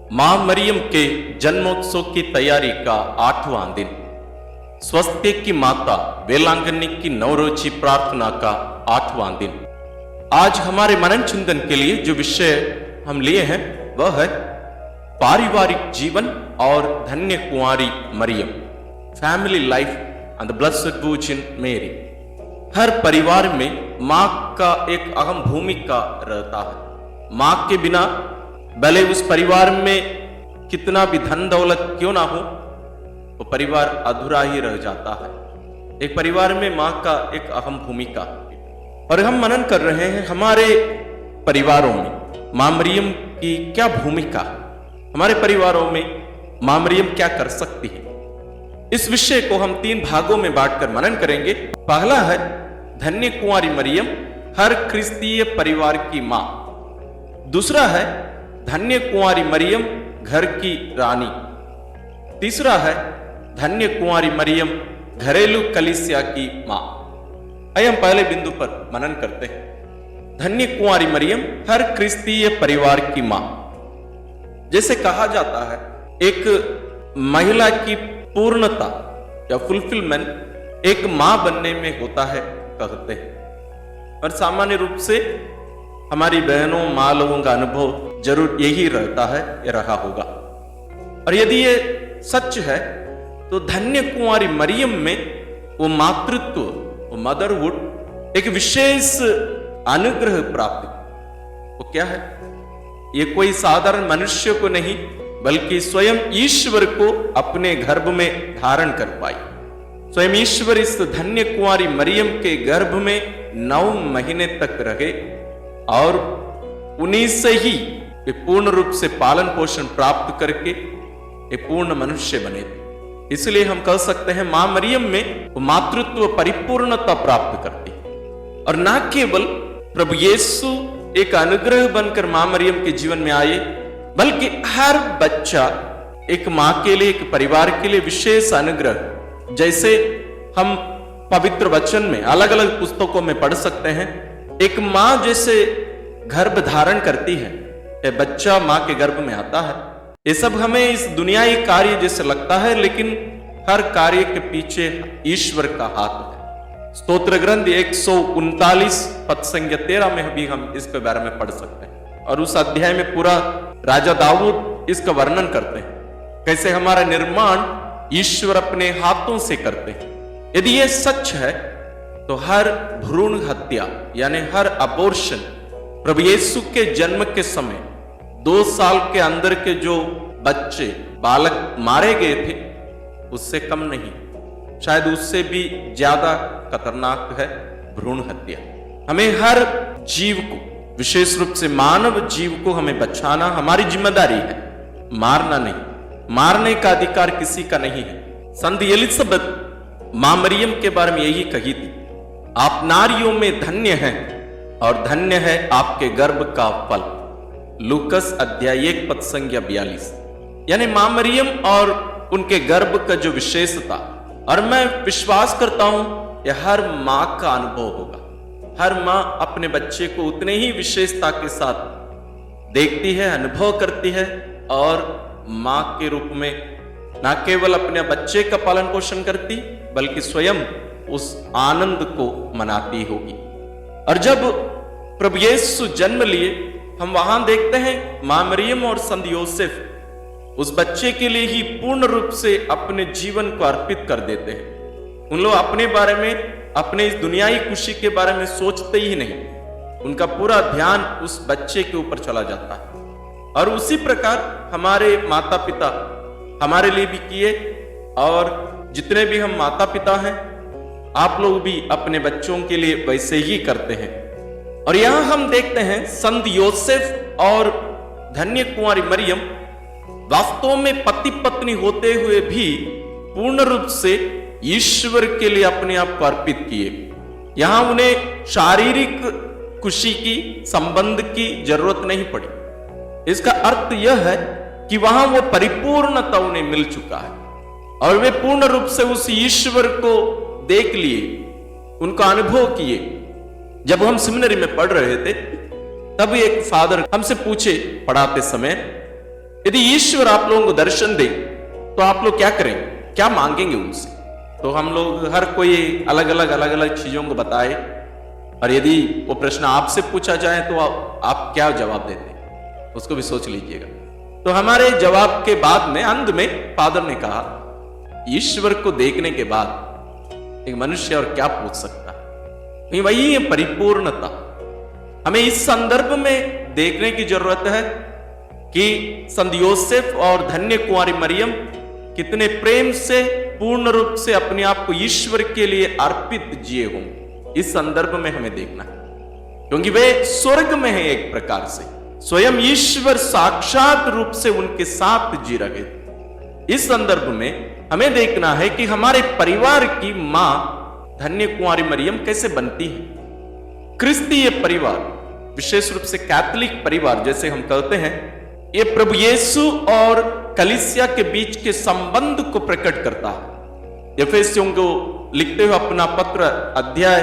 मां मरियम के जन्मोत्सव की तैयारी का 8वां दिन, स्वस्थ्य की माता वेलांगनी की नवरोची प्रार्थना का 8वां दिन। आज हमारे मनन चिंतन के लिए जो विषय हम लिए हैं वह है पारिवारिक जीवन और धन्य कुंवारी मरियम, family life and the blessed virgin Mary. हर परिवार में मां का एक अहम भूमिका रहता है। मां के बिना भले उस परिवार में कितना भी धन दौलत क्यों ना हो, वो परिवार अधूरा ही रह जाता है। एक परिवार में मां का एक अहम भूमिका, और हम मनन कर रहे हैं हमारे परिवारों में मां मरियम की क्या भूमिका, हमारे परिवारों में मां मरियम क्या कर सकती है। इस विषय को हम 3 भागों में बांटकर मनन करेंगे। पहला है धन्य कुंवारी मरियम, हर क्रिस्तीय परिवार की मां। दूसरा है धन्य कुंवारी मरियम, घर की रानी। तीसरा है धन्य कुंवारी मरियम, घरेलू कलीसिया की मां। आइए हम पहले बिंदु पर मनन करते हैं। धन्य कुंवारी मरियम, हर क्रिस्तीय परिवार की मां। जैसे कहा जाता है एक महिला की पूर्णता या फुलफिलमेंट एक मां बनने में होता है कहते हैं, और सामान्य रूप से हमारी बहनों मां लोगों का अनुभव जरूर यही रहता है या रहा होगा। और यदि ये सच है तो धन्य कुंवारी मरियम में वो मातृत्व, वो मदरहुड, एक विशेष अनुग्रह प्राप्ति। वो क्या है? ये कोई साधारण मनुष्य को नहीं बल्कि स्वयं ईश्वर को अपने गर्भ में धारण कर पाई। स्वयं ईश्वर इस धन्य कुंवारी मरियम के गर्भ में 9 महीने तक रहे और उन्हीं से ही वे पूर्ण रूप से पालन पोषण प्राप्त करके एक पूर्ण मनुष्य बने थे। इसलिए हम कह सकते हैं मां मरियम में वो मातृत्व परिपूर्णता प्राप्त करती है। और न केवल प्रभु यीशु एक अनुग्रह बनकर मां मरियम के जीवन में आए, बल्कि हर बच्चा एक मां के लिए, एक परिवार के लिए विशेष अनुग्रह। जैसे हम पवित्र वचन में अलग अलग पुस्तकों में पढ़ सकते हैं, एक मां जैसे गर्भ धारण करती है, एक बच्चा मां के गर्भ में आता है। ये सब हमें इस दुनियाई कार्य जैसे लगता है, लेकिन हर कार्य के पीछे ईश्वर का हाथ है। स्तोत्र ग्रंथ 139 पद संख्या 13 में भी हम इसके बारे में पढ़ सकते हैं, और उस अध्याय में पूरा राजा दाऊद इसका वर्णन करते हैं, कैसे हमारा निर्माण ईश्वर अपने हाथों से करते हैं। यदि ये सच है तो हर भ्रूण हत्या यानी हर अबॉर्शन प्रभु यीशु के जन्म के समय 2 साल के अंदर के जो बच्चे बालक मारे गए थे उससे कम नहीं, शायद उससे भी ज्यादा खतरनाक है भ्रूण हत्या। हमें हर जीव को, विशेष रूप से मानव जीव को हमें बचाना हमारी जिम्मेदारी है, मारना नहीं। मारने का अधिकार किसी का नहीं है। संत एलिजाबेथ मां मरियम के बारे में यही कही थी, आप नारियों में धन्य हैं और धन्य है आपके गर्भ का फल। लूकस अध्याय 1 पद संख्या 42। यानी मां मरियम और उनके गर्भ का जो विशेषता, और मैं विश्वास करता हूं यह हर मां का अनुभव होगा। हर मां अपने बच्चे को उतने ही विशेषता के साथ देखती है, अनुभव करती है, और मां के रूप में न केवल अपने बच्चे का पालन पोषण करती बल्कि स्वयं उस आनंद को मनाती होगी। और जब प्रभु यीशु जन्म लिए, हम वहां देखते हैं मां मरियम और संत योसेफ उस बच्चे के लिए ही पूर्ण रूप से अपने जीवन को अर्पित कर देते हैं। उन लोग अपने बारे में, अपने इस दुनियाई खुशी के बारे में सोचते ही नहीं, उनका पूरा ध्यान उस बच्चे के ऊपर चला जाता है। और उसी प्रकार हमारे माता पिता हमारे लिए भी किए, और जितने भी हम माता पिता हैं आप लोग भी अपने बच्चों के लिए वैसे ही करते हैं। और यहां हम देखते हैं संत योसेफ और धन्य कुंवारी मरियम वास्तव में पति पत्नी होते हुए भी पूर्ण रूप से ईश्वर के लिए अपने आप को अर्पित किए। यहां उन्हें शारीरिक खुशी की, संबंध की जरूरत नहीं पड़ी। इसका अर्थ यह है कि वहां वो परिपूर्णता उन्हें मिल चुका है और वे पूर्ण रूप से उस ईश्वर को देख लिए, उनका अनुभव किए। जब हम सेमिनरी में पढ़ रहे थे तब एक फादर हमसे पूछे पढ़ाते समय, यदि ईश्वर आप लोगों को दर्शन दे तो आप लोग क्या करेंगे, क्या मांगेंगे उनसे? तो हम लोग हर कोई अलग अलग चीजों को बताए, और यदि वो प्रश्न आपसे पूछा जाए तो आप क्या जवाब देते हैं, उसको भी सोच लीजिएगा। तो हमारे जवाब के बाद में अंत में फादर ने कहा, ईश्वर को देखने के बाद एक मनुष्य और क्या पूछ सकता है? वही है परिपूर्णता। हमें इस संदर्भ में देखने की जरूरत है कि संत योसेफ और धन्य कुंवारी मरियम कितने प्रेम से पूर्ण रूप से अपने आप को ईश्वर के लिए अर्पित जिए होंगे। इस संदर्भ में हमें देखना है, क्योंकि वे स्वर्ग में है, एक प्रकार से स्वयं ईश्वर साक्षात रूप से उनके साथ जी रहे थे। इस संदर्भ में हमें देखना है कि हमारे परिवार की मां धन्य कुंवारी मरियम कैसे बनती है। क्रिस्तीय परिवार, विशेष रूप से कैथोलिक परिवार जैसे हम कहते हैं, ये प्रभु यीशु और कलीसिया के बीच के संबंध को प्रकट करता है। एफेसियों को लिखते हुए अपना पत्र अध्याय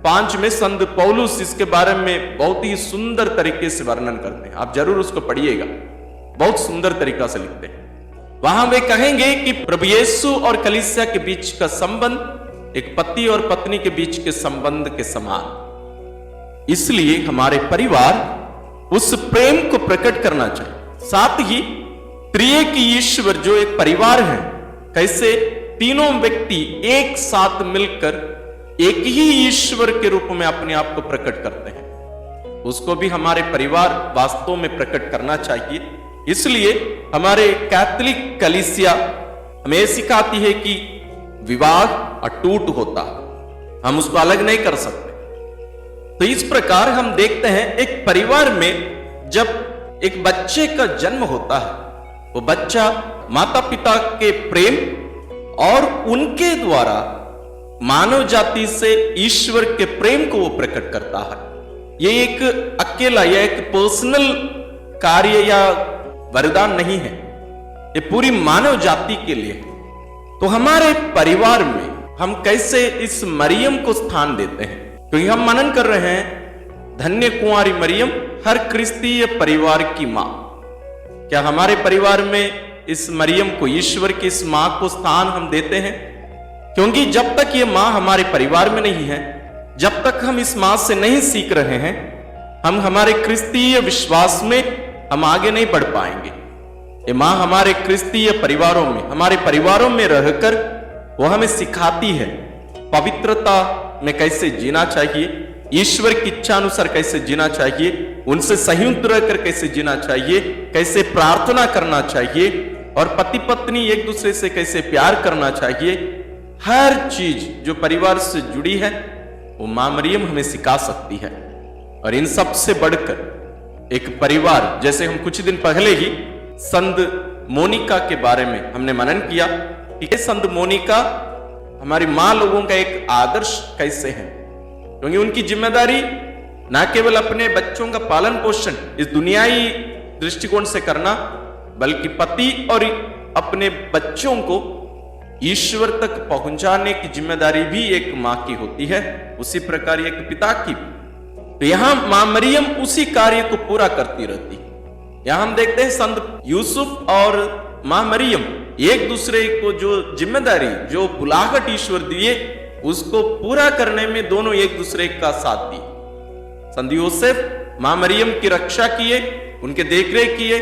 5 में संत पौलुस इसके बारे में बहुत ही सुंदर तरीके से वर्णन करते हैं। आप जरूर उसको पढ़िएगा, बहुत सुंदर तरीका से लिखते हैं। वहां वे कहेंगे कि प्रभु यीशु और कलीसिया के बीच का संबंध एक पति और पत्नी के बीच के संबंध के समान। इसलिए हमारे परिवार उस प्रेम को प्रकट करना चाहिए। साथ ही त्रिएक ईश्वर जो एक परिवार है, कैसे तीनों व्यक्ति एक साथ मिलकर एक ही ईश्वर के रूप में अपने आप को प्रकट करते हैं, उसको भी हमारे परिवार वास्तव में प्रकट करना चाहिए। इसलिए हमारे कैथोलिक कलीसिया हमें सिखाती है कि विवाह अटूट होता है, हम उसको अलग नहीं कर सकते। तो इस प्रकार हम देखते हैं एक परिवार में जब एक बच्चे का जन्म होता है, वो बच्चा माता पिता के प्रेम और उनके द्वारा मानव जाति से ईश्वर के प्रेम को वो प्रकट करता है। ये एक अकेला या एक पर्सनल कार्य या वरदान नहीं है, ये पूरी मानव जाति के लिए है। तो हमारे परिवार में हम कैसे इस मरियम को स्थान देते हैं, क्योंकि हम मनन कर रहे हैं धन्य कुंवारी मरियम हर क्रिस्तीय परिवार की मां। क्या हमारे परिवार में इस मरियम को, ईश्वर की इस मां को स्थान हम देते हैं? क्योंकि जब तक ये मां हमारे परिवार में नहीं है, जब तक हम इस मां से नहीं सीख रहे हैं, हम हमारे क्रिस्तीय विश्वास में हम आगे नहीं बढ़ पाएंगे। ये मां हमारे क्रिस्तीय परिवारों में, हमारे परिवारों में रहकर वो हमें सिखाती है पवित्रता में कैसे जीना चाहिए, ईश्वर की इच्छा अनुसार कैसे जीना चाहिए, उनसे संयुक्त रहकर कैसे जीना चाहिए, कैसे प्रार्थना करना चाहिए, और पति पत्नी एक दूसरे से कैसे प्यार करना चाहिए। हर चीज जो परिवार से जुड़ी है वो मां मरियम हमें सिखा सकती है। और इन सब से बढ़कर एक परिवार, जैसे हम कुछ दिन पहले ही संत मोनिका के बारे में हमने मनन किया कि संत मोनिका हमारी मां लोगों का एक आदर्श कैसे है, क्योंकि उनकी जिम्मेदारी न केवल अपने बच्चों का पालन पोषण इस दुनियाई दृष्टिकोण से करना, बल्कि पति और अपने बच्चों को ईश्वर तक पहुंचाने की जिम्मेदारी भी एक मां की होती है, उसी प्रकार एक पिता की। तो यहां मां मरियम उसी कार्य को पूरा करती रहती है। यहां हम देखते हैं संत यूसुफ और मां मरियम एक दूसरे को जो जिम्मेदारी, जो बुलाहट ईश्वर दिए, उसको पूरा करने में दोनों एक दूसरे का साथ दिए। संत योसेफ मां मरियम की रक्षा किए, उनके देखरेख किए,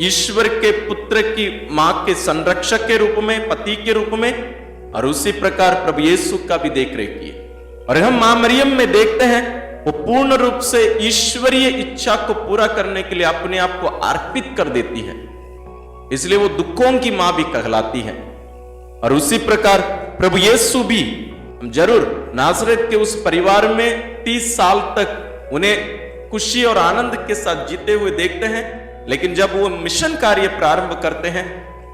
ईश्वर के पुत्र की मां के संरक्षक के रूप में, पति के रूप में, और उसी प्रकार प्रभु यीशु का भी देखरेख किए। और हम मां मरियम में देखते हैं वो पूर्ण रूप से ईश्वरीय इच्छा को पूरा करने के लिए अपने आप को अर्पित कर देती है, इसलिए वो दुखों की मां भी कहलाती है। और उसी प्रकार प्रभु यीशु भी, हम जरूर नासरत के उस परिवार में 30 साल तक उन्हें खुशी और आनंद के साथ जीते हुए देखते हैं, लेकिन जब वो मिशन कार्य प्रारंभ करते हैं,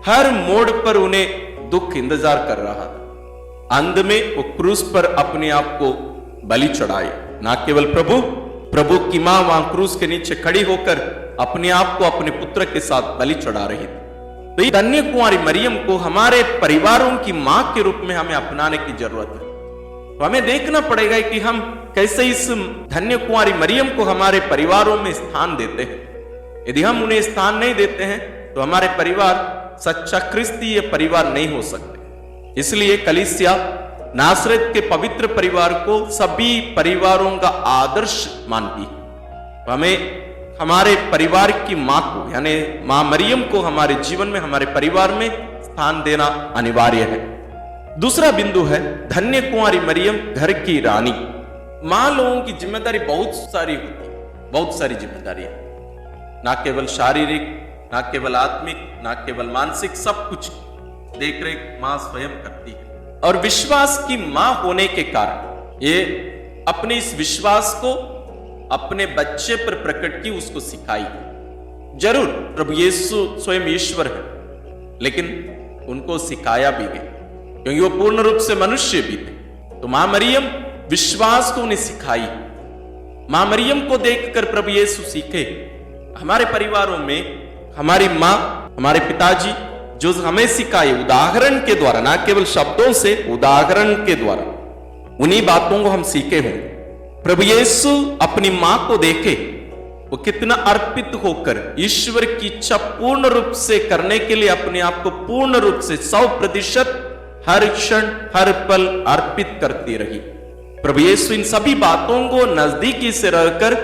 हर मोड़ पर उन्हें दुख इंतजार कर रहा था। अंत में वो क्रूस पर अपने आप को बलि चढ़ाए। ना केवल प्रभु की मां वहां क्रूस के नीचे खड़ी होकर अपने आप को अपने पुत्र के साथ बलि चढ़ा रही थी। तो ये धन्य कुंवारी मरियम को हमारे परिवारों की मां के रूप में हमें अपनाने की जरूरत है। तो हमें देखना पड़ेगा कि हम कैसे इस धन्य कुंवारी मरियम को हमारे परिवारों में स्थान देते हैं। यदि हम उन्हें स्थान नहीं देते हैं तो हमारे परिवार सच्चा क्रिस्तीय परिवार नहीं हो सकते। इसलिए कलीसिया नासरत के पवित्र परिवार को सभी परिवारों का आदर्श मानती है। हमें हमारे परिवार की मां को यानी मां मरियम को हमारे जीवन में, हमारे परिवार में स्थान देना अनिवार्य है। दूसरा बिंदु है धन्य कुंवारी मरियम घर की रानी। मां लोगों की जिम्मेदारी बहुत सारी होती है, बहुत सारी जिम्मेदारी है, ना केवल शारीरिक, ना केवल आत्मिक, ना केवल मानसिक, सब कुछ देख रेख मां स्वयं करती है। और विश्वास की मां होने के कारण ये अपने इस विश्वास को अपने बच्चे पर प्रकट की, उसको सिखाई। जरूर प्रभु यीशु स्वयं ईश्वर है, लेकिन उनको सिखाया भी गया क्योंकि वो पूर्ण रूप से मनुष्य भी थे। तो मां मरियम विश्वास को उन्हें सिखाई। मां मरियम को देखकर प्रभु यीशु सीखे। हमारे परिवारों में हमारी मां, हमारे पिताजी जो हमें सिखाए उदाहरण के द्वारा, ना केवल शब्दों से, उदाहरण के द्वारा, उन्हीं बातों को हम सीखे होंगे। प्रभु यीशु अपनी मां को देखे, वो कितना अर्पित होकर ईश्वर की इच्छा पूर्ण रूप से करने के लिए अपने आप को पूर्ण रूप से 100% हर क्षण हर पल अर्पित करती रही। प्रभु यीशु इन सभी बातों को नजदीकी से रहकर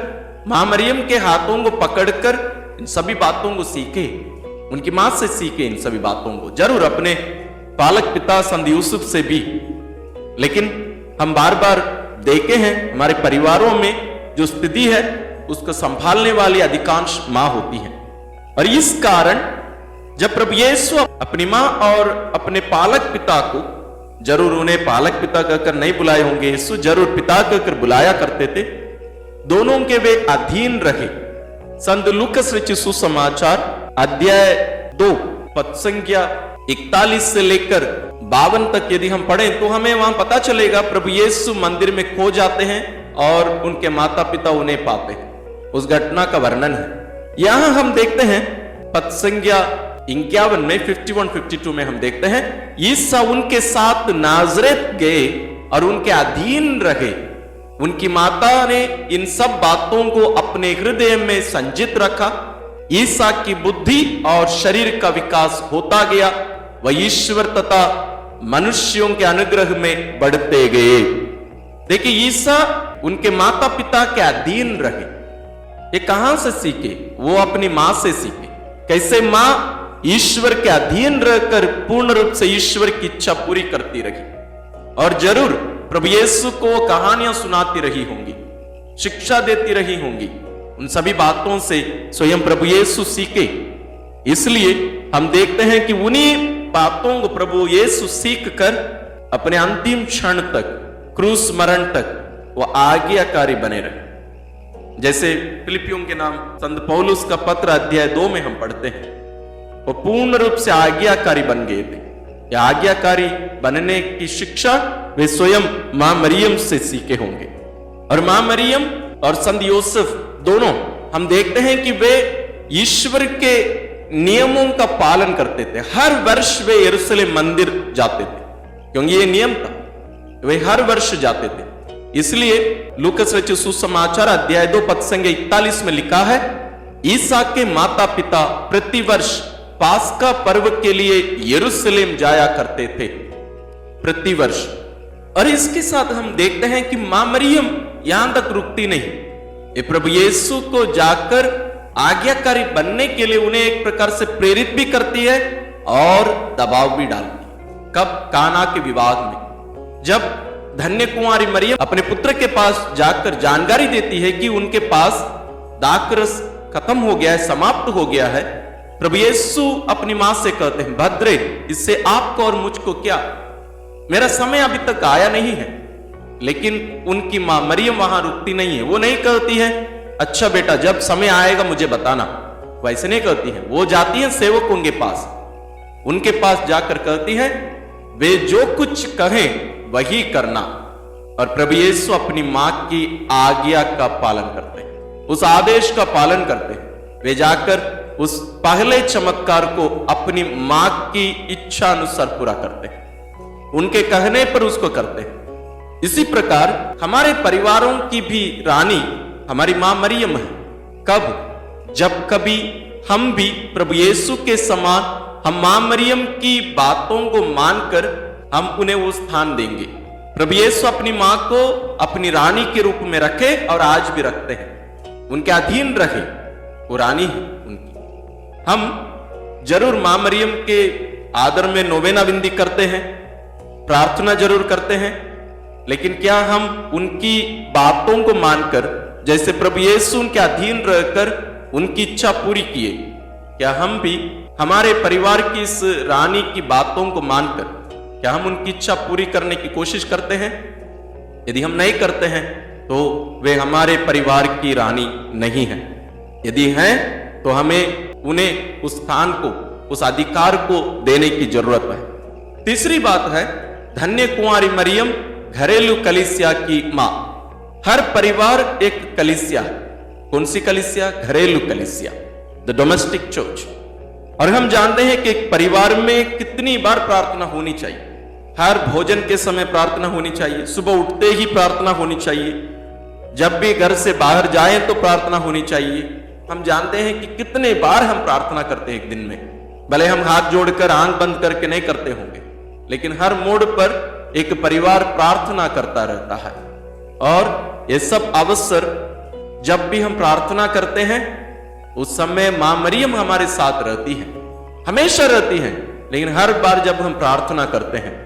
मां मरियम के हाथों को पकड़कर इन सभी बातों को सीखे, उनकी मां से सीखे इन सभी बातों को। जरूर अपने पालक पिता संत यूसुफ से भी, लेकिन हम बार बार देखे हैं हमारे परिवारों में जो स्थिति है उसको संभालने वाली अधिकांश मां होती है। और इस कारण जब प्रभु यीशु अपनी मां और अपने पालक पिता को, जरूर उन्हें पालक पिता कहकर नहीं बुलाए होंगे, यीशु जरूर पिता कहकर बुलाया करते थे, दोनों के वे अधीन रहे। संत लूकस रचित सुसमाचार अध्याय 2 पद संख्या 41 से लेकर 52 तक यदि हम पढ़ें तो हमें वहां पता चलेगा प्रभु यीशु मंदिर में खो जाते हैं और उनके माता पिता उन्हें पाते हैं। उस घटना का वर्णन है। यहां हम देखते हैं पद संख्या 51 में 51-52 में हम देखते हैं यीशु उनके साथ नाजरेत गए और उनके अधीन रहे। उनकी माता ने इन सब बातों को अपने हृदय में संचित रखा। ईसा की बुद्धि और शरीर का विकास होता गया, वह ईश्वर तथा मनुष्यों के अनुग्रह में बढ़ते गए। देखिए ईसा उनके माता पिता के अधीन रहे। ये कहां से सीखे? वो अपनी मां से सीखे। कैसे मां ईश्वर के अधीन रहकर पूर्ण रूप से ईश्वर की इच्छा पूरी करती रही। और जरूर प्रभु यीशु को कहानियां सुनाती रही होंगी, शिक्षा देती रही होंगी। उन सभी बातों से स्वयं प्रभु यीशु सीखे। इसलिए हम देखते हैं कि उन्हीं बातों को प्रभु यीशु सीख कर अपने अंतिम क्षण तक, क्रूस मरण तक वो आज्ञाकारी बने रहे। जैसे फिलिपियों के नाम संत पौलुस का पत्र अध्याय 2 में हम पढ़ते हैं, वो पूर्ण रूप से आज्ञाकारी बन गए थे। या आज्ञाकारी बनने की शिक्षा वे स्वयं मां मरियम से सीखे होंगे। और मां मरियम और संत यूसुफ दोनों हम देखते हैं कि वे ईश्वर के नियमों का पालन करते थे। हर वर्ष वे यरूशलेम मंदिर जाते थे क्योंकि ये नियम था, वे हर वर्ष जाते थे। इसलिए लूकस रचित सुसमाचार अध्याय 2 पद संख्या 41 में लिखा है, ईसा के माता पिता प्रतिवर्ष पास्का पर्व के लिए यरूशलेम जाया करते थे, प्रतिवर्ष। और इसके साथ हम देखते हैं कि मां मरियम यहां तक रुकती नहीं, ये प्रभु यीशु को जाकर आज्ञाकारी बनने के लिए उन्हें एक प्रकार से प्रेरित भी करती है और दबाव भी डालती है। कब? काना के विवाह में, जब धन्य कुंवारी मरियम अपने पुत्र के पास जाकर जानकारी देती है कि उनके पास दाखरस खत्म हो गया है, समाप्त हो गया है। प्रभु यीशु अपनी मां से कहते हैं, भद्रे इससे आपको और मुझको क्या, मेरा समय अभी तक आया नहीं है। लेकिन उनकी मां मरियम वहां रुकती नहीं है। वो नहीं कहती है अच्छा बेटा जब समय आएगा मुझे बताना, वैसे नहीं कहती है। वो जाती है सेवकों के पास, उनके पास जाकर कहती है वे जो कुछ कहें वही करना। और प्रभु यीशु अपनी मां की आज्ञा का पालन करते हैं, उस आदेश का पालन करते हैं। वे जाकर उस पहले चमत्कार को अपनी मां की इच्छा अनुसार पूरा करते हैं, उनके कहने पर उसको करते हैं। इसी प्रकार हमारे परिवारों की भी रानी हमारी मां मरियम है। कब? जब कभी हम भी प्रभु यीशु के समान हम मां मरियम की बातों को मानकर हम उन्हें वो स्थान देंगे। प्रभु यीशु अपनी मां को अपनी रानी के रूप में रखे और आज भी रखते हैं, उनके अधीन रहे, वो रानी है उनकी। हम जरूर मां मरियम के आदर में नोवेना विनती करते हैं, प्रार्थना जरूर करते हैं, लेकिन क्या हम उनकी बातों को मानकर, जैसे प्रभु यीशु उनके अधीन रहकर उनकी इच्छा पूरी किए, क्या हम भी हमारे परिवार की इस रानी की बातों को मानकर क्या हम उनकी इच्छा पूरी करने की कोशिश करते हैं? यदि हम नहीं करते हैं तो वे हमारे परिवार की रानी नहीं है। यदि हैं तो हमें उन्हें उस स्थान को, उस अधिकार को देने की जरूरत है। तीसरी बात है धन्य कुंवारी मरियम घरेलू कलीसिया की मां। हर परिवार एक कलीसिया है। कौन सी कलीसिया? घरेलू कलीसिया, द डोमेस्टिक चर्च। और हम जानते हैं कि एक परिवार में कितनी बार प्रार्थना होनी चाहिए। हर भोजन के समय प्रार्थना होनी चाहिए, सुबह उठते ही प्रार्थना होनी चाहिए, जब भी घर से बाहर जाएं तो प्रार्थना होनी चाहिए। हम जानते हैं कि कितने बार हम प्रार्थना करते हैं एक दिन में। भले हम हाथ जोड़कर आंख बंद करके नहीं करते होंगे, लेकिन हर मोड़ पर एक परिवार प्रार्थना करता रहता है। और ये सब अवसर जब भी हम प्रार्थना करते हैं उस समय मां मरियम हमारे साथ रहती है, हमेशा रहती है। लेकिन हर बार जब हम प्रार्थना करते हैं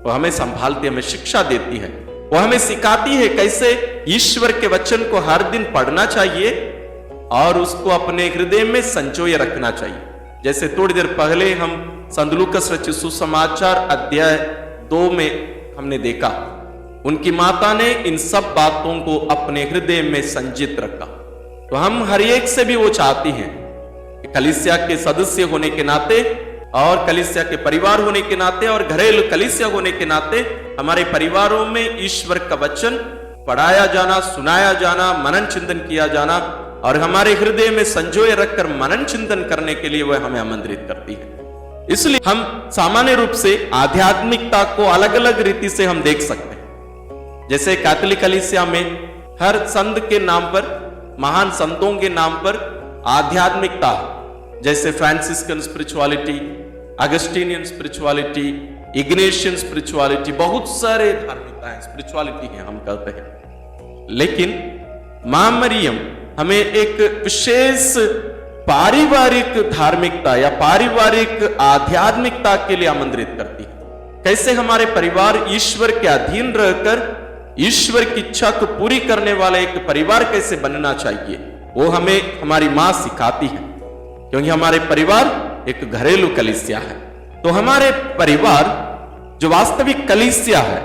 वो हमें संभालती है, हमें शिक्षा देती है, वो हमें सिखाती है कैसे ईश्वर के वचन को हर दिन पढ़ना चाहिए और उसको अपने हृदय में संजोए रखना चाहिए। जैसे थोड़ी देर पहले हम संत लूकास रचित सुसमाचार अध्याय 2 में हमने देखा, उनकी माता ने इन सब बातों को अपने हृदय में संजित रखा। तो हम हर एक से भी वो चाहती हैं कि कलीसिया के सदस्य होने के नाते और कलीसिया के परिवार होने के नाते और घरेलू कलीसिया होने के नाते हमारे परिवारों में ईश्वर का वचन पढ़ाया जाना, सुनाया जाना, मनन चिंतन किया जाना और हमारे हृदय में संजोए रखकर मनन चिंतन करने के लिए वह हमें आमंत्रित करती है। इसलिए हम सामान्य रूप से आध्यात्मिकता को अलग अलग रीति से हम देख सकते हैं। जैसे कैथोलिक कलीसिया में हर संत के नाम पर, महान संतों के नाम पर आध्यात्मिकता, जैसे Franciscan spirituality, Augustinian spirituality, Ignatian spirituality, बहुत सारे धार्मिकता है, स्पिरिचुअलिटी है हम कहते हैं। लेकिन मां मरियम हमें एक विशेष पारिवारिक धार्मिकता या पारिवारिक आध्यात्मिकता के लिए आमंत्रित करती है। कैसे हमारे परिवार ईश्वर के अधीन रहकर ईश्वर की इच्छा को पूरी करने वाला एक परिवार कैसे बनना चाहिए, वो हमें हमारी मां सिखाती है, क्योंकि हमारे परिवार एक घरेलू कलीसिया है। तो हमारे परिवार जो वास्तविक कलीसिया है,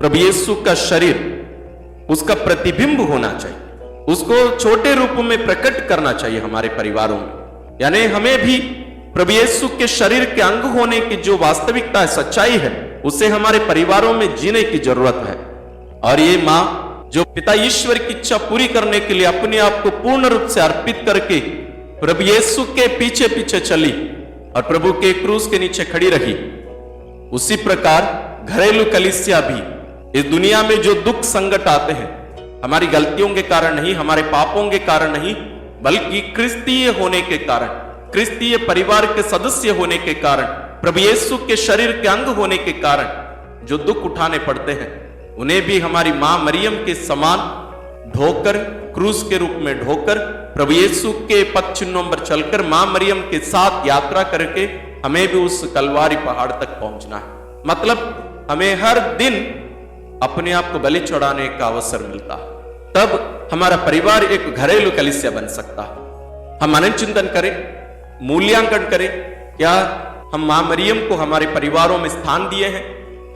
प्रभु यीशु का शरीर, उसका प्रतिबिंब होना चाहिए, उसको छोटे रूप में प्रकट करना चाहिए हमारे परिवारों में। यानी हमें भी प्रभु यीशु के शरीर के अंग होने की जो वास्तविकता है, सच्चाई है, उसे हमारे परिवारों में जीने की जरूरत है। और ये मां जो पिता ईश्वर की इच्छा पूरी करने के लिए अपने आप को पूर्ण रूप से अर्पित करके प्रभु यीशु के पीछे पीछे चली और प्रभु के क्रूस के नीचे खड़ी रही, उसी प्रकार घरेलू कलीसिया भी इस दुनिया में जो दुख संकट आते हैं, हमारी गलतियों के कारण नहीं, हमारे पापों के कारण नहीं, बल्कि क्रिस्तीय होने के कारण, क्रिस्तीय परिवार के सदस्य होने के कारण, प्रभु यीशु के शरीर के अंग होने के कारण जो दुख उठाने पड़ते हैं, उन्हें भी हमारी मां मरियम के समान ढोकर, क्रूस के रूप में ढोकर, प्रभु यीशु के पद चिन्हों पर चलकर मां मरियम के साथ यात्रा करके हमें भी उस कलवारी पहाड़ तक पहुंचना है। मतलब हमें हर दिन अपने आप को बलि चढ़ाने का अवसर मिलता है, तब हमारा परिवार एक घरेलू कलीसिया बन सकता है। हम मनन चिंतन करें, मूल्यांकन करें, क्या हम मां मरियम को हमारे परिवारों में स्थान दिए हैं,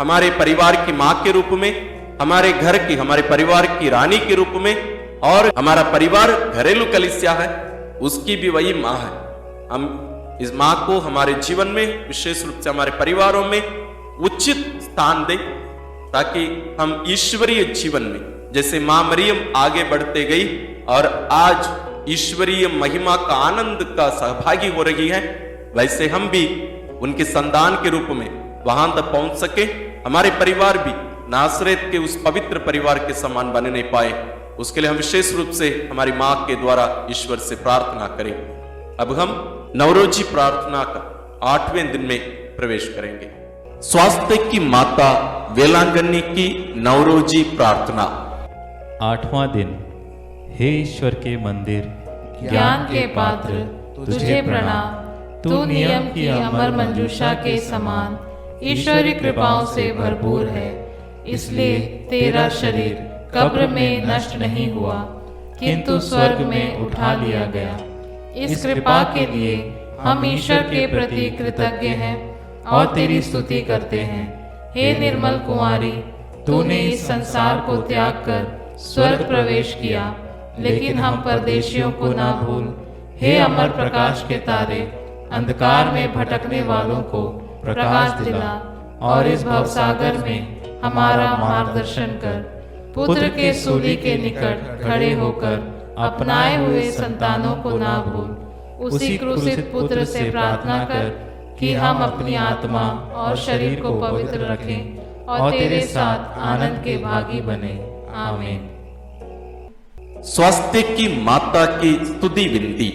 हमारे परिवार की मां के रूप में, हमारे घर की, हमारे परिवार की रानी के रूप में, और हमारा परिवार घरेलू कलीसिया है, उसकी भी वही मां है। हम इस मां को हमारे जीवन में, विशेष रूप से हमारे परिवारों में उचित स्थान दें, ताकि हम ईश्वरीय जीवन में, जैसे मां मरियम आगे बढ़ते गई और आज ईश्वरीय महिमा का आनंद का सहभागी हो रही है, वैसे हम भी उनके संतान के रूप में वहां तक पहुंच सके। हमारे परिवार भी नासरेत के उस पवित्र परिवार के समान बने नहीं पाए, उसके लिए हम विशेष रूप से हमारी मां के द्वारा ईश्वर से प्रार्थना करें। अब हम नवरोजी प्रार्थना का 8वें दिन में प्रवेश करेंगे। स्वास्थ्य की माता वेलांगनी की नवरोजी प्रार्थना। 8वां दिन। हे ईश्वर के मंदिर, ज्ञान के पात्र, तुझे प्रणाम। तू नियम की अमर मंजूषा के समान ईश्वरी कृपाओं से भरपूर है, इसलिए तेरा शरीर कब्र में नष्ट नहीं हुआ, किंतु स्वर्ग में उठा लिया गया। इस कृपा के लिए हम ईश्वर के प्रति कृतज्ञ हैं और तेरी स्तुति करते हैं। हे निर्मल कुंवारी, तूने इस संसार को त्याग कर स्वर्ग प्रवेश किया, लेकिन हम परदेशियों को ना भूल। हे अमर प्रकाश के तारे, अंधकार में भटकने वालों को प्रकाश दिला और इस भवसागर में हमारा मार्गदर्शन कर। पुत्र के सूली के निकट खड़े होकर अपनाए हुए संतानों को ना भूल। उसी क्रूसित पुत्र से प्रार्थना कर कि हम अपनी आत्मा और शरीर को पवित्र रखें और तेरे साथ आनंद के भागी बने। आमीन। स्वास्थ्य की माता की स्तुति विनती।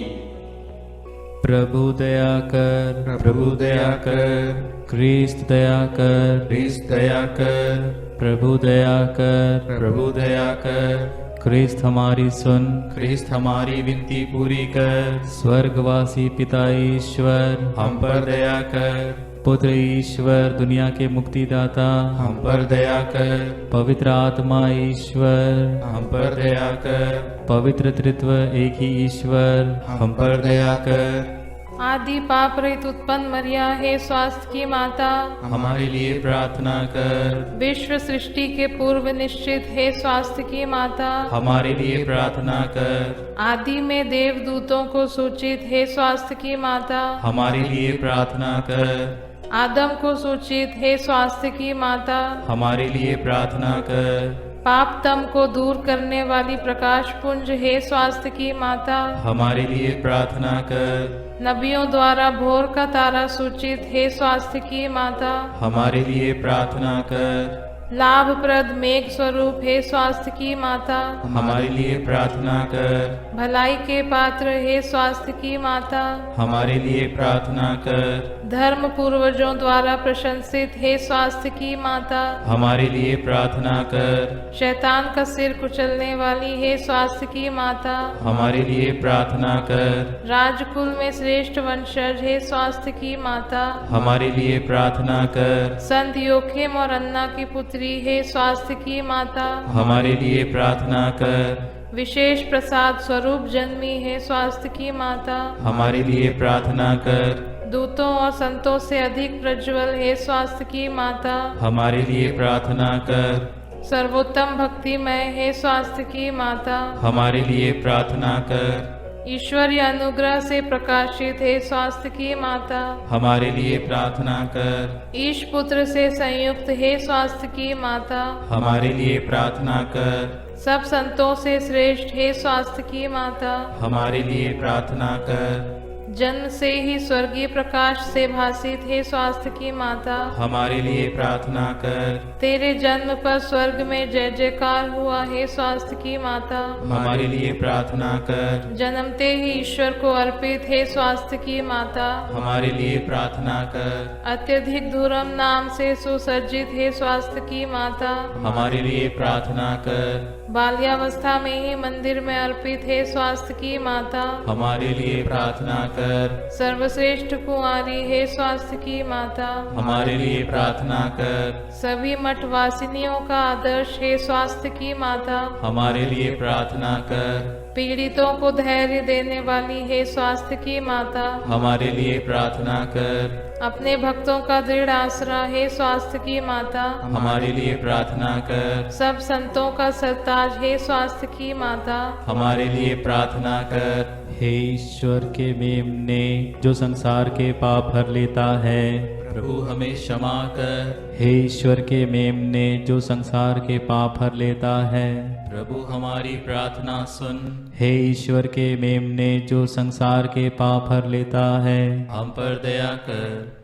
प्रभु दया कर, प्रभु दया कर, क्रिस्त दया कर, क्रिस्त दया कर, प्रभु दया कर, प्रभु दया कर, क्रिस्त हमारी सुन, क्रिस्त हमारी विनती पूरी कर। स्वर्गवासी पिता ईश्वर, हम पर दया कर। पुत्र ईश्वर, दुनिया के मुक्तिदाता, हम पर दया कर। पवित्र आत्मा ईश्वर, हम पर दया कर। पवित्र त्रित्व एक ही ईश्वर, हम पर दया कर। आदि पाप रहित उत्पन्न मरिया, हे स्वास्थ्य की माता, हमारे लिए प्रार्थना कर। विश्व सृष्टि के पूर्व निश्चित, हे स्वास्थ्य की माता, हमारे लिए प्रार्थना कर। आदि में देवदूतों को सूचित, हे स्वास्थ्य की माता, हमारे लिए प्रार्थना कर। आदम को सूचित, हे स्वास्थ्य की माता, हमारे लिए प्रार्थना कर। पाप तम को दूर करने वाली प्रकाश पुंज, हे स्वास्थ्य की माता, हमारे लिए प्रार्थना कर। नबियों द्वारा भोर का तारा सूचित, हे स्वास्थ्य की माता, हमारे लिए प्रार्थना कर। लाभप्रद मेघ स्वरूप, हे स्वास्थ्य की माता, हमारे लिए प्रार्थना कर। भलाई के पात्र, हे स्वास्थ्य की माता, हमारे लिए प्रार्थना कर। धर्म पूर्वजों द्वारा प्रशंसित, हे स्वास्थ्य की माता, हमारे लिए प्रार्थना कर। शैतान का सिर कुचलने वाली, हे स्वास्थ्य की माता, हमारे लिए प्रार्थना कर। राजकुल में श्रेष्ठ वंशज, हे स्वास्थ्य की माता, हमारे लिए प्रार्थना कर। संत योखेम और अन्ना की पुत्री, हे स्वास्थ्य की माता, हमारे लिए प्रार्थना कर। विशेष प्रसाद स्वरूप जन्मी, हे स्वास्थ्य की माता, हमारे लिए प्रार्थना कर। दूतों और संतों से अधिक प्रज्वल, हे स्वास्थ्य की माता, हमारे लिए प्रार्थना कर। सर्वोत्तम भक्तिमय, हे स्वास्थ्य की माता, हमारे लिए प्रार्थना कर। ईश्वरीय अनुग्रह से प्रकाशित, हे स्वास्थ्य की माता, हमारे लिए प्रार्थना कर। ईश पुत्र से संयुक्त, हे स्वास्थ्य की माता, हमारे लिए प्रार्थना कर। सब संतों से श्रेष्ठ, हे स्वास्थ्य की माता, हमारे लिए प्रार्थना कर। जन्म से ही स्वर्गीय प्रकाश से भासित, हे स्वास्थ्य की माता, हमारे लिए प्रार्थना कर। तेरे जन्म पर स्वर्ग में जय जयकार हुआ, हे स्वास्थ्य की माता, हमारे लिए प्रार्थना कर। जन्मते ही ईश्वर को अर्पित, हे स्वास्थ्य की माता, हमारे लिए प्रार्थना कर। अत्यधिक धूरम नाम से सुसज्जित, हे स्वास्थ्य की माता, हमारे लिए प्रार्थना कर। बाल्यावस्था में ही मंदिर में अर्पित, हे स्वास्थ्य की माता, हमारे लिए प्रार्थना कर। सर्वश्रेष्ठ कुंवारी, हे स्वास्थ्य की माता, हमारे लिए प्रार्थना कर। सभी मठवासिनियों का आदर्श, हे स्वास्थ्य की माता, हमारे लिए प्रार्थना कर। पीड़ितों को धैर्य देने वाली, हे स्वास्थ्य की माता, हमारे लिए प्रार्थना कर। अपने भक्तों का दृढ़ आसरा, हे स्वास्थ्य की माता, हमारे लिए प्रार्थना कर। सब संतों का सरताज, हे स्वास्थ्य की माता, हमारे लिए प्रार्थना कर। हे ईश्वर के मेमने, जो संसार के पाप हर लेता है, प्रभु हमें क्षमा कर। हे ईश्वर के मेमने, जो संसार के पाप हर लेता है, प्रभु हमारी प्रार्थना सुन। हे ईश्वर के मेमने, जो संसार के पाप हर लेता है, हम पर दया कर।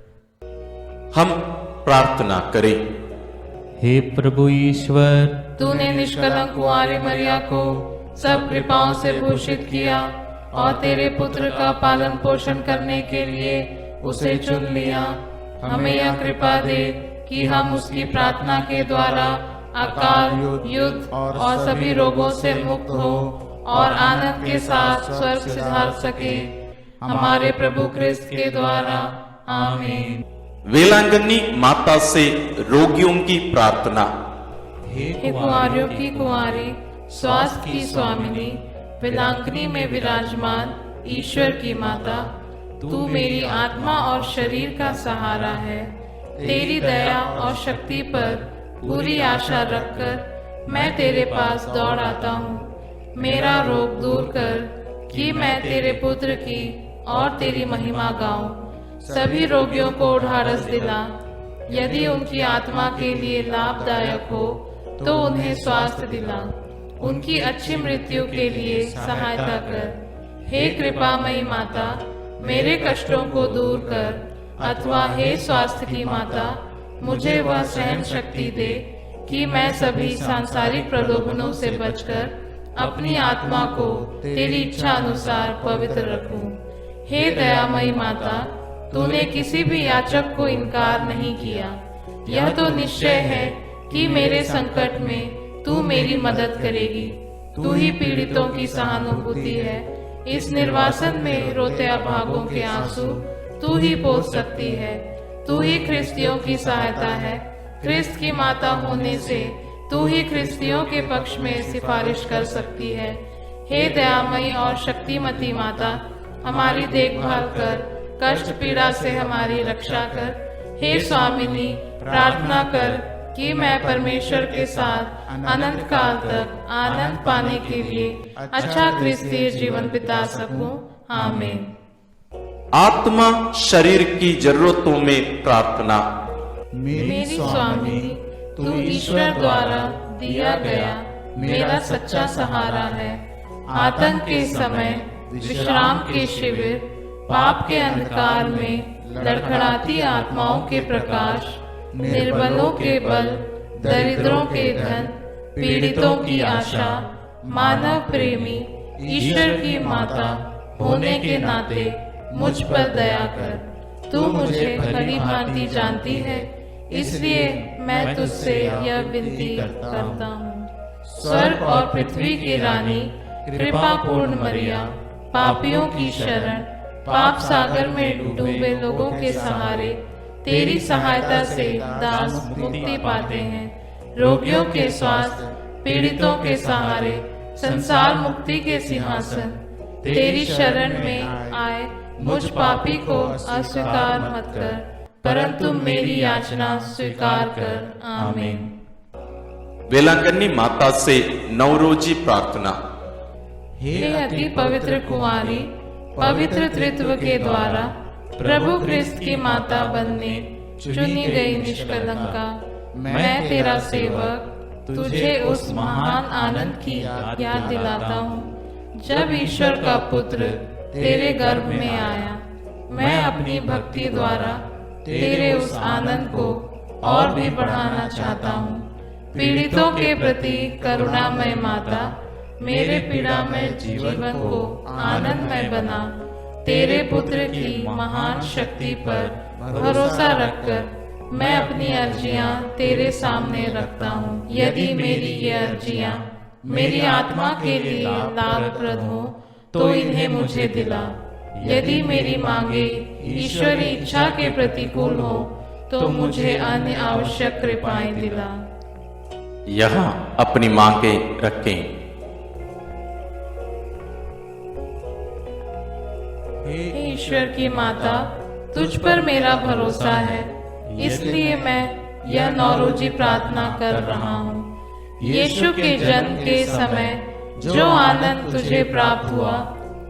हम प्रार्थना करें। हे प्रभु ईश्वर, तूने निष्कलंक कुंवारी मरिया को सब कृपाओं से भूषित किया और तेरे पुत्र का पालन पोषण करने के लिए उसे चुन लिया। हमें यह कृपा दे कि हम उसकी प्रार्थना के द्वारा अकाल, युद्ध और सभी रोगों से मुक्त हो और आनंद के साथ स्वर्ग सिधार सके, हमारे प्रभु क्रिस्त के द्वारा। आमीन। वेलांगनी माता से रोगियों की प्रार्थना। हे कुंवारियों की कुंवारी, स्वास्थ्य की स्वामिनी, वेलांगनी में विराजमान ईश्वर की माता, तू मेरी आत्मा और शरीर का सहारा है। तेरी दया और शक्ति पर पूरी आशा रखकर मैं तेरे पास दौड़ आता हूँ। मेरा रोग दूर कर कि मैं तेरे पुत्र की और तेरी महिमा गाऊं। सभी रोगियों को ढाढ़स दिला। यदि उनकी आत्मा के लिए लाभदायक हो तो उन्हें स्वास्थ्य दिला। उनकी अच्छी मृत्यु के लिए सहायता कर। हे कृपामयी माता, मेरे कष्टों को दूर कर, अथवा हे स्वास्थ्य की माता, मुझे वह सहन शक्ति दे कि मैं सभी सांसारिक प्रलोभनों से बचकर अपनी आत्मा को तेरी इच्छा अनुसार पवित्र रखूं। हे दयामयी माता, तूने किसी भी याचक को इनकार नहीं किया। यह तो निश्चय है कि मेरे संकट में तू मेरी मदद करेगी। तू ही पीड़ितों की सहानुभूति है। इस निर्वासन में रोते अभागों के आंसू तू ही पोंछ सकती है। तू ही ख्रिस्तियों की सहायता है। ख्रिस्त की माता होने से तू ही ख्रिस्तियों के पक्ष में सिफारिश कर सकती है। हे दयामयी और शक्तिमती माता, हमारी देखभाल कर, कष्ट पीड़ा से हमारी रक्षा कर। हे स्वामिनी, प्रार्थना कर कि मैं परमेश्वर के साथ अनंत काल तक आनंद पाने के लिए अच्छा क्रिस्तीय जीवन बिता सकूं। आमीन। आत्मा शरीर की जरूरतों में प्रार्थना। मेरी स्वामिनी, तू ईश्वर द्वारा दिया गया मेरा सच्चा सहारा है। आतंक के समय विश्राम के शिविर, पाप के अंधकार में लड़खड़ाती आत्माओं के प्रकाश, निर्बलों के बल, दरिद्रों के धन, पीड़ितों की आशा, मानव प्रेमी ईश्वर की माता होने के नाते मुझ पर दया कर। तू मुझे भली भांति जानती है, इसलिए मैं तुझसे यह विनती करता हूँ। स्वर्ग और पृथ्वी की रानी, कृपा पूर्ण मरिया, पापियों की शरण, पाप सागर में डूबे लोगों के सहारे तेरी सहायता से दास मुक्ति पाते हैं। रोगियों के स्वास्थ्य, पीड़ितों के सहारे संसार मुक्ति के सिंहासन तेरी शरण में आए मुझ पापी को अस्वीकार मत कर, परंतु मेरी याचना स्वीकार कर। आमीन। वेलांगनी माता से नवरोजी प्रार्थना। हे अति पवित्र कुंवारी, पवित्र त्रित्व के द्वारा प्रभु क्रिस्त की माता बनने चुनी गई निष्कलंका, मैं तेरा सेवक तुझे उस महान आनंद की याद दिलाता हूँ जब ईश्वर का पुत्र तेरे गर्भ में आया। मैं अपनी भक्ति द्वारा तेरे उस आनंद को और भी बढ़ाना चाहता हूँ। पीड़ितों के प्रति करुणामय माता, मेरे पीड़ामय जीवन को आनंदमय बना। तेरे पुत्र की महान शक्ति पर भरोसा रखकर मैं अपनी अर्जियां तेरे सामने रखता हूँ। यदि मेरी ये अर्जियां मेरी आत्मा के लिए लाभप्रद हो तो इन्हें मुझे दिला। यदि मेरी मांगे ईश्वरी इच्छा के प्रतिकूल हो तो मुझे अन्य आवश्यक कृपाएं दिला। यहाँ अपनी मांगे रखें। हे ईश्वर की माता, तुझ पर मेरा भरोसा है, इसलिए मैं यह नौरोजी प्रार्थना कर रहा हूँ। यीशु के जन्म के समय जो आनंद तुझे प्राप्त हुआ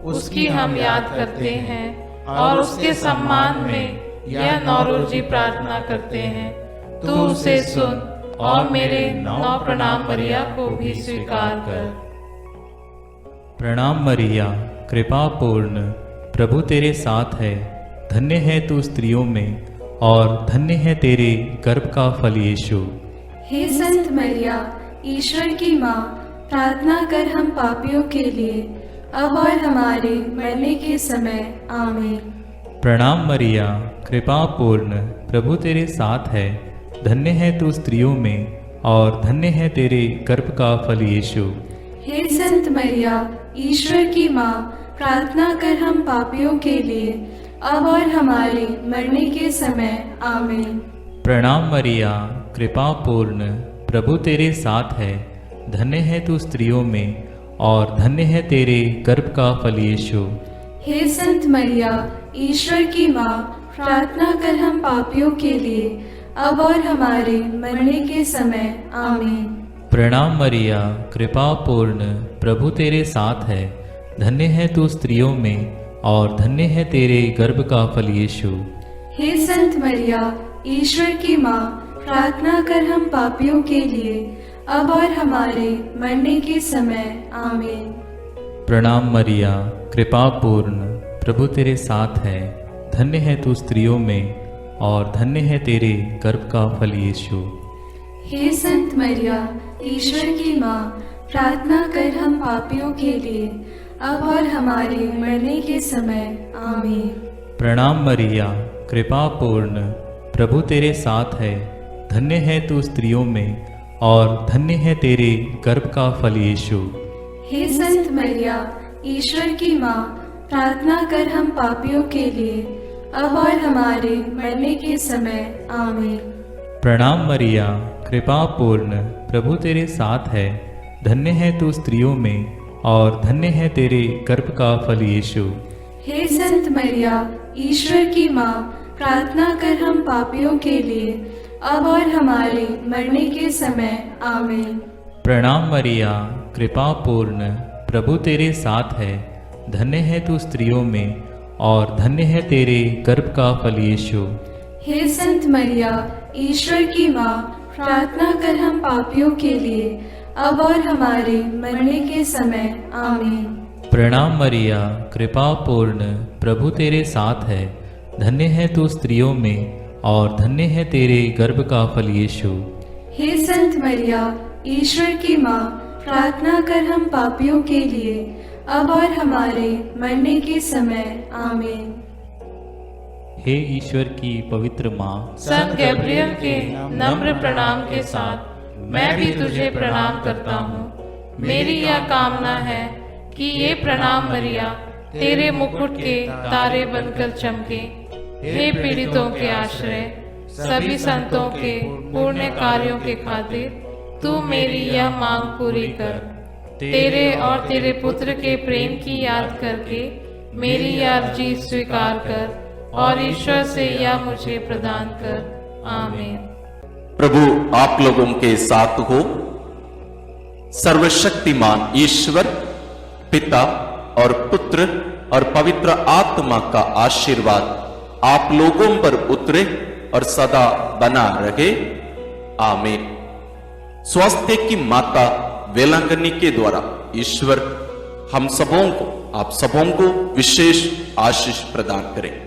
उसकी हम याद करते हैं और उसके सम्मान में यह नौरोजी प्रार्थना करते हैं। तू उसे सुन और मेरे 9 प्रणाम मरिया को भी स्वीकार कर। प्रणाम मरिया, कृपा पूर्ण, प्रभु तेरे साथ है। धन्य है तू स्त्रियों में और धन्य है तेरे गर्भ का फल यीशु। हे संत मरिया, ईश्वर की माँ, प्रार्थना कर हम पापियों के लिए अब और हमारे मरने के समय आमीन। प्रणाम मरिया, कृपा पूर्ण, प्रभु तेरे साथ है। धन्य है तू स्त्रियों में और धन्य है तेरे गर्भ का फल यीशु। हे संत मरिया, ईश्वर की माँ, प्रार्थना कर हम पापियों के लिए, अब और हमारे मरने के समय आमीन। प्रणाम मरिया, कृपा पूर्ण, प्रभु तेरे साथ है। धन्य है तू स्त्रियों में और धन्य है तेरे गर्भ का फल यीशु। हे संत मरिया, ईश्वर की माँ, प्रार्थना कर हम पापियों के लिए, अब और हमारे मरने के समय आमीन। प्रणाम मरिया, कृपा पूर्ण, प्रभु तेरे साथ है। धन्य है तू स्त्रियों में और धन्य है तेरे गर्भ का फल यीशु। हे संत मरिया, ईश्वर की माँ, प्रार्थना कर हम पापियों के लिए, अब और हमारे मरने के समय आमीन। प्रणाम मरिया, कृपा पूर्ण, प्रभु तेरे साथ है। धन्य है तू स्त्रियों में और धन्य है तेरे गर्भ का फल यीशु। हे संत मरिया, ईश्वर की माँ, प्रार्थना कर हम पापियों के लिए, अब और हमारे मरने के समय आमीन। प्रणाम मरिया, कृपा पूर्ण, प्रभु तेरे साथ है। धन्य है तू स्त्रियों में और धन्य है तेरे गर्भ का फल यीशु। हे संत मरिया, ईश्वर की माँ, प्रार्थना कर हम पापियों के लिए, अब और हमारे मरने के समय आमीन। प्रणाम मरिया, कृपा पूर्ण, प्रभु तेरे साथ है। धन्य है तू स्त्रियों में और धन्य है तेरे गर्भ का फल यीशु। हे संत मरिया, ईश्वर की माँ, प्रार्थना कर हम पापियों के लिए, अब और हमारे मरने के समय आमीन। प्रणाम मरिया, कृपा पूर्ण, प्रभु तेरे साथ है। धन्य है तू स्त्रियों में और धन्य है तेरे गर्भ का फल यीशु। हे संत मरिया, ईश्वर की माँ, प्रार्थना कर हम पापियों के लिए, अब और हमारे मरने के समय आमीन। प्रणाम मरिया, कृपा पूर्ण, प्रभु तेरे साथ है। धन्य है तू स्त्रियों में और धन्य है तेरे गर्भ का फल यीशु। हे संत मरिया, ईश्वर की माँ, प्रार्थना कर हम पापियों के लिए, अब और हमारे मरने के समय आमीन। हे ईश्वर की पवित्र माँ, संत गैब्रियल के नम्र प्रणाम के साथ मैं भी तुझे प्रणाम करता हूँ। मेरी यह कामना है कि ये प्रणाम मरिया तेरे मुकुट के तारे बनकर चमके। हे पीड़ितों के आश्रय, सभी संतों के पुण्य कार्यों के खातिर तू मेरी यह मांग पूरी कर। तेरे और तेरे पुत्र के प्रेम की याद करके मेरी यह अर्जी स्वीकार कर और ईश्वर से यह मुझे प्रदान कर। आमीन। प्रभु आप लोगों के साथ हो। सर्वशक्तिमान ईश्वर पिता और पुत्र और पवित्र आत्मा का आशीर्वाद आप लोगों पर उतरे और सदा बना रहे। आमीन। स्वास्थ्य की माता वेलांगनी के द्वारा ईश्वर हम सबों को, आप सबों को विशेष आशीष प्रदान करें।